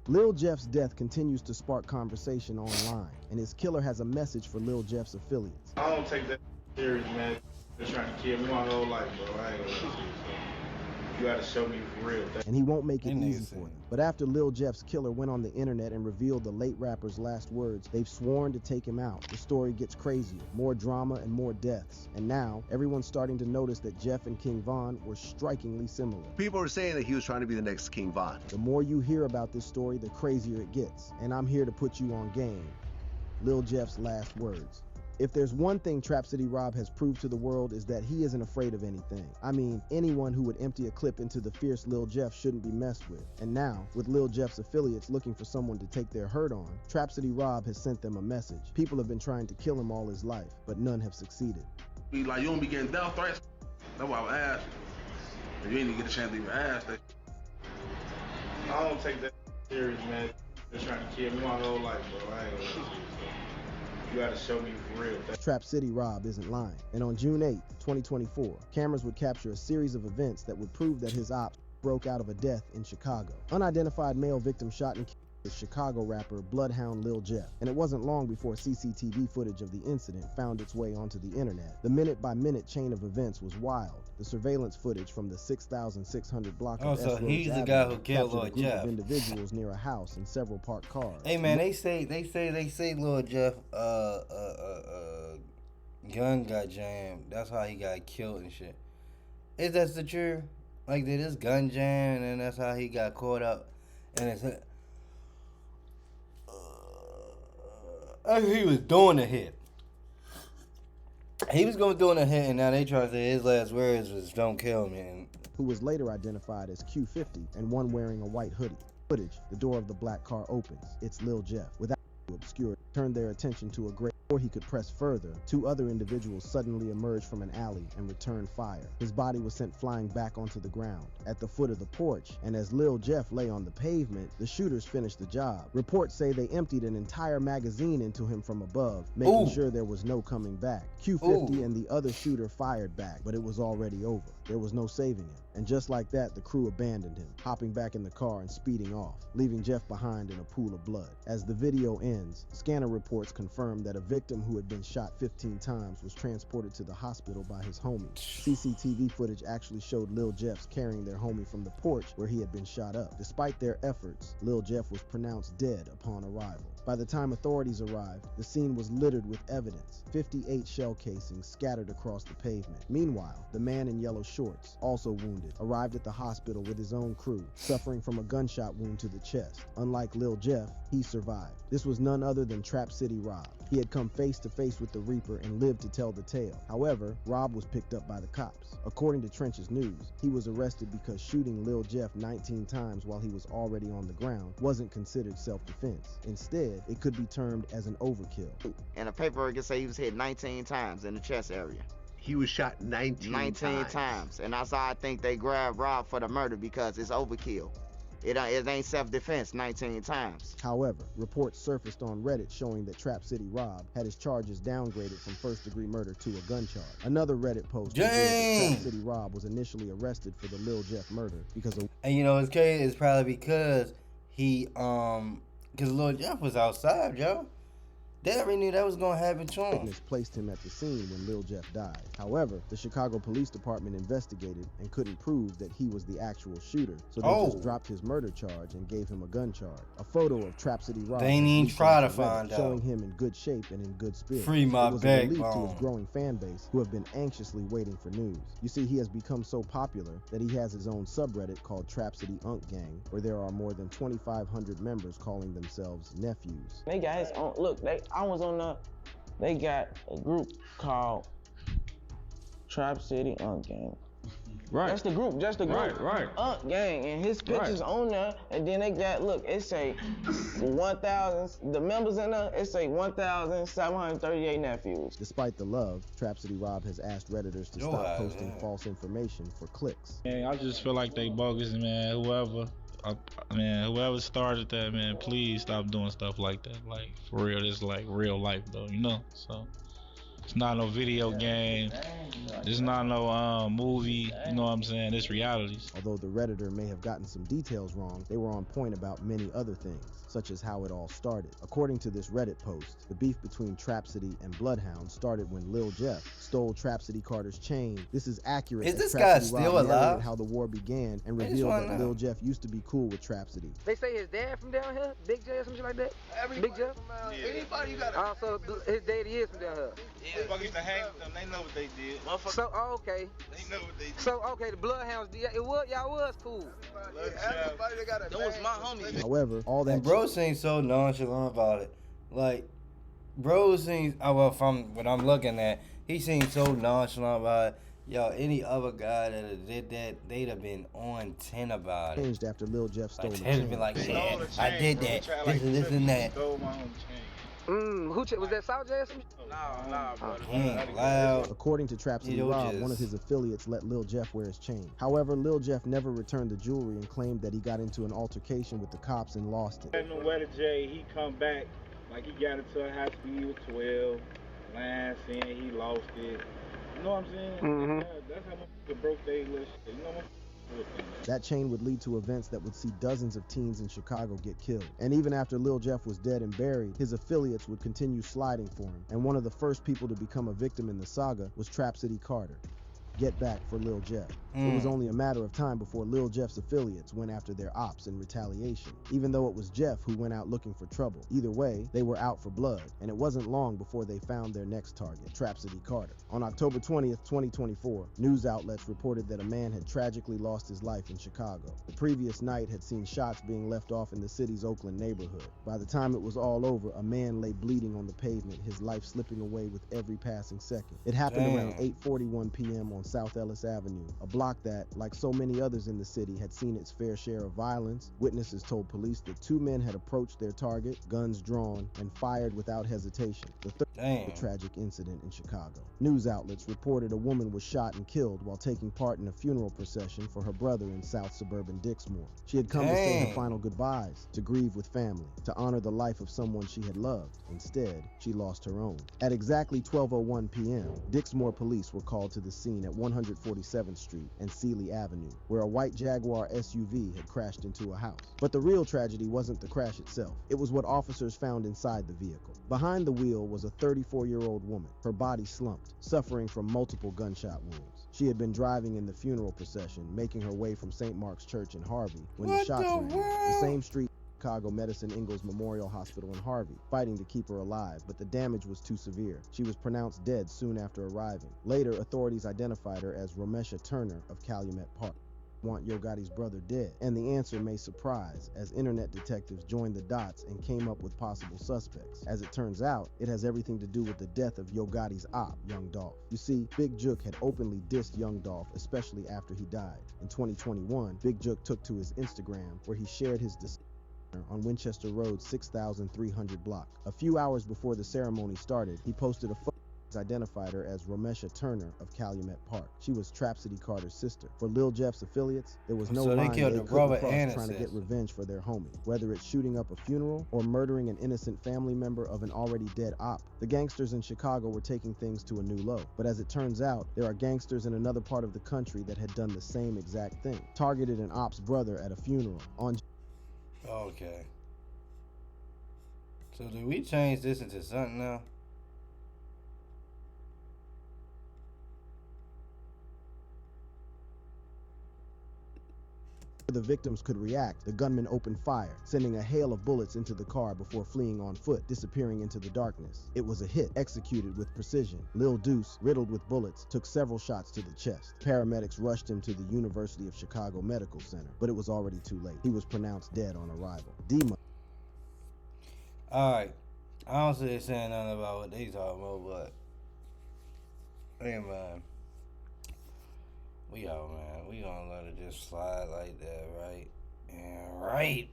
Lil Jeff's death continues to spark conversation online, and his killer has a message for Lil Jeff's affiliates. I don't take that serious, man. They're trying to kill me my whole life, bro. I ain't gonna lie to you. You gotta show me for real. And he won't make it easy for them. But after Lil Jeff's killer went on the internet and revealed the late rapper's last words, they've sworn to take him out. The story gets crazier, more drama and more deaths. And now, everyone's starting to notice that Jeff and King Von were strikingly similar. People are saying that he was trying to be the next King Von. The more you hear about this story, the crazier it gets. And I'm here to put you on game. Lil Jeff's last words. If there's one thing Trap City Rob has proved to the world is that he isn't afraid of anything. I mean, anyone who would empty a clip into the fierce Lil Jeff shouldn't be messed with. And now, with Lil Jeff's affiliates looking for someone to take their hurt on, Trap City Rob has sent them a message. People have been trying to kill him all his life, but none have succeeded. You don't be getting death threats. That's why I was asked. If you ain't even get a chance to even ask that. I don't take that serious, man. They're trying to kill me my whole life, bro. I ain't gonna lie to you. You gotta show me for real. Trap City Rob isn't lying. And on June 8, 2024, cameras would capture a series of events that would prove that his ops broke out of a death in Chicago. Unidentified male victim shot and killed the Chicago rapper Bloodhound Lil Jeff. And it wasn't long before CCTV footage of the incident found its way onto the internet. The minute-by-minute chain of events was wild. The surveillance footage from the 6,600 block of so he's the guy who killed Lil Jeff. Of individuals near a house and several parked cars. Hey man, they say Lil Jeff gun got jammed. That's how he got killed and shit. Is that the truth? Like did his gun jam and then that's how he got caught up? And it's he was doing a hit. He was going to do a hit, and now they try to say his last words was "Don't kill me." Who was later identified as Q50 and one wearing a white hoodie. Footage: the door of the black car opens. It's Lil Jeff. Without obscure, turned their attention to a grate. Before he could press further, two other individuals suddenly emerged from an alley and returned fire. His body was sent flying back onto the ground at the foot of the porch, and as Lil Jeff lay on the pavement, the shooters finished the job. Reports say they emptied an entire magazine into him from above, making sure there was no coming back. Q50 and the other shooter fired back, but it was already over. There was no saving him. And just like that, the crew abandoned him, hopping back in the car and speeding off, leaving Jeff behind in a pool of blood. As the video ends, scanner reports confirm that a victim who had been shot 15 times was transported to the hospital by his homie. CCTV footage actually showed Lil Jeff's carrying their homie from the porch where he had been shot up. Despite their efforts, Lil Jeff was pronounced dead upon arrival. By the time authorities arrived, the scene was littered with evidence. 58 shell casings scattered across the pavement. Meanwhile, the man in yellow shorts, also wounded, arrived at the hospital with his own crew, suffering from a gunshot wound to the chest. Unlike Lil Jeff, he survived. This was none other than Trap City Rob. He had come face to face with the Reaper and lived to tell the tale. However, Rob was picked up by the cops. According to Trench's News, he was arrested because shooting Lil Jeff 19 times while he was already on the ground wasn't considered self-defense. Instead, it could be termed as an overkill. And the paperwork can say he was hit 19 times in the chest area. He was shot 19 times. And that's how I think they grabbed Rob for the murder, because it's overkill. It ain't self-defense 19 times. However, reports surfaced on Reddit showing that Trap City Rob had his charges downgraded from first-degree murder to a gun charge. Another Reddit post revealed that Trap City Rob was initially arrested for the Lil Jeff murder because of... And you know, it's crazy. It's probably because he, because Lil Jeff was outside, yo. They already knew that was going to happen to him. Witness placed him at the scene when Lil Jeff died. However, the Chicago Police Department investigated and couldn't prove that he was the actual shooter, so they just dropped his murder charge and gave him a gun charge. A photo of Trap City Rob they ain't even try to find out, showing him in good shape and in good spirits. Free my it was a relief to his growing fan base who have been anxiously waiting for news. You see, he has become so popular that he has his own subreddit called Trap City Unk Gang, where there are more than 2,500 members calling themselves nephews. They got his own, look, they got a group called Trap City Unk Gang. Right. That's the group, just the group. Right. Unk Gang, and his picture's on there, and then they got, look, it say 1,000, the members in there, it say 1,738 nephews. Despite the love, Trap City Rob has asked Redditors to stop posting false information for clicks. Man, I just feel like they bogus, man. Whoever started that, man, please stop doing stuff like that. Like, for real, it's like real life, though, you know? So, It's not no video game. It's not no movie. You know what I'm saying? It's realities. Although the Redditor may have gotten some details wrong, they were on point about many other things, such as how it all started. According to this Reddit post, the beef between Trapsody and Bloodhound started when Lil Jeff stole Trapsody Carter's chain. This is accurate. Is as this Trapsody guy Rob still narrated alive? how the war began and I just revealed wanna that know. Lil Jeff used to be cool with Trapsody. They say his dad from down here, Big J or some shit like that. Big Jeff. Anybody you got to. Also, his daddy is from down here. Motherfuckers used to hang with them. They know what they did. So, okay. They know what they did. So, okay, the Bloodhounds, y'all was cool. Everybody that got a That was my homie. However, all that And bro seems so nonchalant about it. Like, bro seems, well, from what I'm looking at, he seems so nonchalant about it. Yo, any other guy that have did that, they'd have been on 10 about it. changed after Lil Jeff stole Like, the they'd have chain. been like, Stole yeah, the I chain, did bro. that. Tried This and that. Stole my own chain. Was that South J or some shit? Nah, brother. He ain't loud. According to Trapsody Yo, Rob, just- one of his affiliates let Lil Jeff wear his chain. However, Lil Jeff never returned the jewelry and claimed that he got into an altercation with the cops and lost it. And where the J, he come back like he got into a high speed with 12. Line saying he lost it. You know what I'm saying? Mhm. That's how much broke they little shit. You know what? That chain would lead to events that would see dozens of teens in Chicago get killed. And even after Lil Jeff was dead and buried, his affiliates would continue sliding for him. And one of the first people to become a victim in the saga was Trapsody Carter. Get back for Lil Jeff. It was only a matter of time before Lil Jeff's affiliates went after their ops in retaliation, even though it was Jeff who went out looking for trouble. Either way, they were out for blood, and it wasn't long before they found their next target, Trapsody Carter. On October 20th, 2024, news outlets reported that a man had tragically lost his life in Chicago. The previous night had seen shots being left off in the city's Oakland neighborhood. By the time it was all over, a man lay bleeding on the pavement, his life slipping away with every passing second. It happened around 8:41 p.m. on South Ellis Avenue, a block that, like so many others in the city, had seen its fair share of violence. Witnesses told police that two men had approached their target, guns drawn, and fired without hesitation. The third tragic incident in Chicago. News outlets reported a woman was shot and killed while taking part in a funeral procession for her brother in South suburban Dixmoor. She had come to say her final goodbyes, to grieve with family, to honor the life of someone she had loved. Instead, she lost her own. At exactly 12:01 p.m., Dixmoor police were called to the scene at 147th Street and Sealy Avenue, where a white Jaguar SUV had crashed into a house. But the real tragedy wasn't the crash itself. It was what officers found inside the vehicle. Behind the wheel was a 34-year-old woman, her body slumped, suffering from multiple gunshot wounds. She had been driving in the funeral procession, making her way from St. Mark's Church in Harvey when the shots rang. The same street Chicago Medicine Ingalls Memorial Hospital in Harvey, fighting to keep her alive, but the damage was too severe. She was pronounced dead soon after arriving. Later, authorities identified her as Romesha Turner of Calumet Park. Want Yo Gotti's brother dead? And the answer may surprise, as internet detectives joined the dots and came up with possible suspects. As it turns out, it has everything to do with the death of Yo Gotti's op, Young Dolph. You see, Big Jook had openly dissed Young Dolph, especially after he died. In 2021, Big Jook took to his Instagram, where he shared his on Winchester Road 6300 block. A few hours before the ceremony started, he posted a photo that identified her as Romesha Turner of Calumet Park. She was Trapsody Carter's sister. For Lil Jeff's affiliates, there was no So they line killed they the couldn't brother cross and trying to his get sister. revenge for their homie, whether it's shooting up a funeral or murdering an innocent family member of an already dead op. The gangsters in Chicago were taking things to a new low, but as it turns out, there are gangsters in another part of the country that had done the same exact thing, targeted an op's brother at a funeral. Okay. So do we change this into something now? The victims could react, the gunman opened fire, sending a hail of bullets into the car before fleeing on foot, disappearing into the darkness. It was a hit, executed with precision. Lil Deuce, riddled with bullets, took several shots to the chest. Paramedics rushed him to the University of Chicago Medical Center, but it was already too late. He was pronounced dead on arrival. Alright. I don't see they saying nothing about what they talking about, but hey man. We out, man. We gonna let it just slide like that, right? Yeah, right.